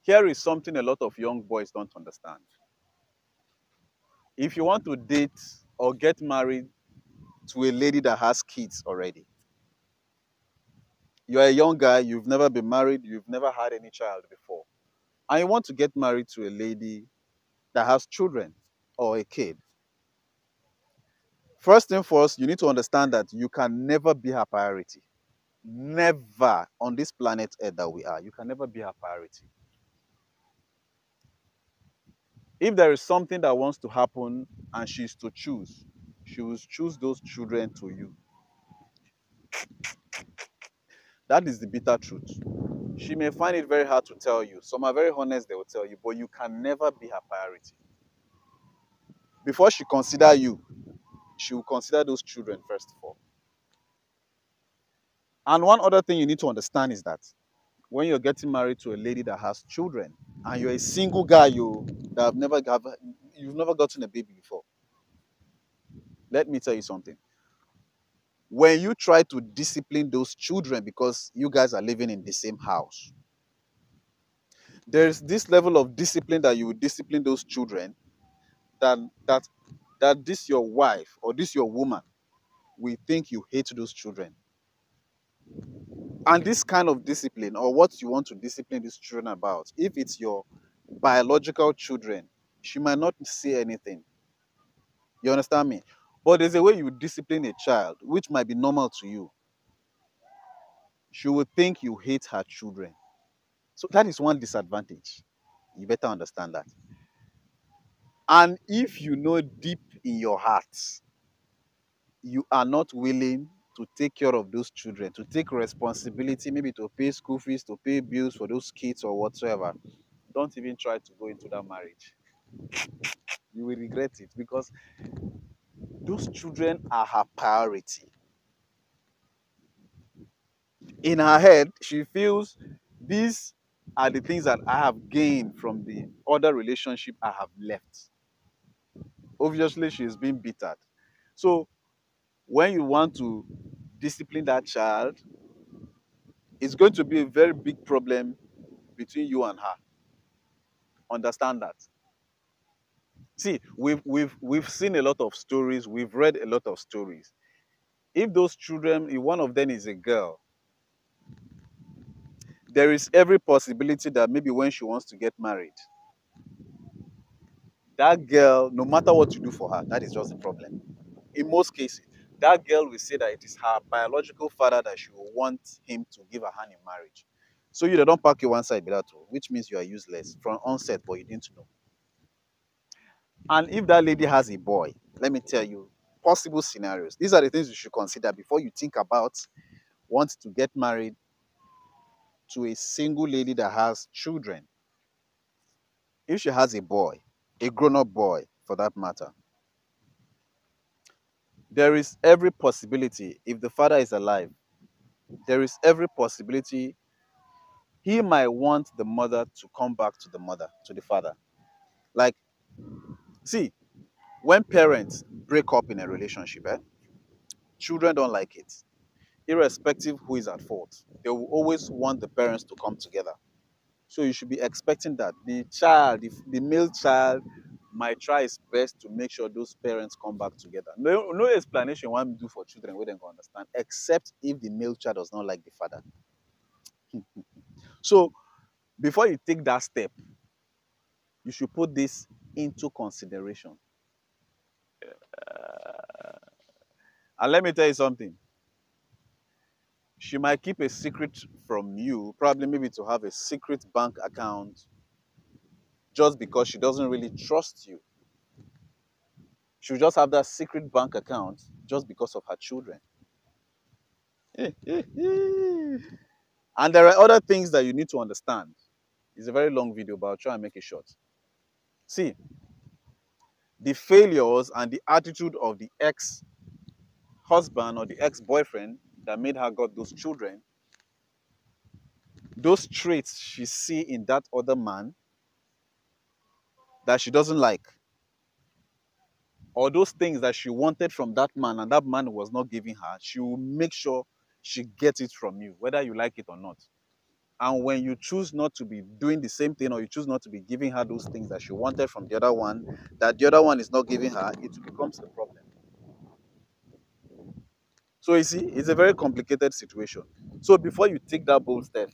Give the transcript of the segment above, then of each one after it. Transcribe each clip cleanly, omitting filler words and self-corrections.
Here is something a lot of young boys don't understand. If you want to date or get married to a lady that has kids already, you're a young guy, you've never been married, you've never had any child before, and you want to get married to a lady that has children or a kid, first thing first, you need to understand that you can never be her priority. Never on this planet Earth that we are, you can never be her priority. If there is something that wants to happen and she's to choose, she will choose those children to you. That is the bitter truth. She may find it very hard to tell you. Some are very honest, they will tell you, but you can never be her priority. Before she consider you, she will consider those children first of all. And one other thing you need to understand is that when you're getting married to a lady that has children and you're a single guy you've never gotten a baby before, let me tell you something. When you try to discipline those children because you guys are living in the same house, there's this level of discipline that you will discipline those children that that that this your wife or this your woman will think you hate those children. And this kind of discipline, or what you want to discipline these children about, if it's your biological children, she might not say anything. You understand me? But there's a way you discipline a child, which might be normal to you. She will think you hate her children. So that is one disadvantage. You better understand that. And if you know deep in your heart, you are not willing to take care of those children, to take responsibility, maybe to pay school fees, to pay bills for those kids or whatsoever, don't even try to go into that marriage. You will regret it because those children are her priority. In her head, she feels these are the things that I have gained from the other relationship I have left. Obviously, she is being bittered. So when you want to discipline that child, it's going to be a very big problem between you and her. Understand that. See, we've seen a lot of stories, we've read a lot of stories. If those children, if one of them is a girl, there is every possibility that maybe when she wants to get married, that girl, no matter what you do for her, that is just the problem. In most cases, that girl will say that it is her biological father that she will want him to give her hand in marriage. So you don't pack you one side without two, which means you are useless from onset, but you didn't know. And if that lady has a boy, let me tell you, possible scenarios. These are the things you should consider before you think about wanting to get married to a single lady that has children. If she has a boy, a grown-up boy for that matter, there is every possibility, if the father is alive, there is every possibility he might want the mother to come back to the mother, to the father. Like, see, when parents break up in a relationship, children don't like it. Irrespective who is at fault, they will always want the parents to come together. So you should be expecting that the child, if the male child, might try his best to make sure those parents come back together. No explanation one do for children where they can understand, except if the male child does not like the father. So before you take that step, you should put this into consideration. And let me tell you something. She might keep a secret from you, probably maybe to have a secret bank account, just because she doesn't really trust you. She'll just have that secret bank account just because of her children. And there are other things that you need to understand. It's a very long video, but I'll try and make it short. See, the failures and the attitude of the ex-husband or the ex-boyfriend that made her got those children, those traits she see in that other man that she doesn't like, or those things that she wanted from that man and that man was not giving her, she will make sure she gets it from you, whether you like it or not. And when you choose not to be doing the same thing, or you choose not to be giving her those things that she wanted from the other one, that the other one is not giving her, it becomes a problem. So you see, it's a very complicated situation. So before you take that bold step,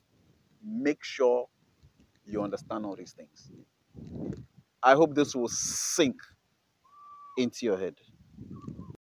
make sure you understand all these things. I hope this will sink into your head.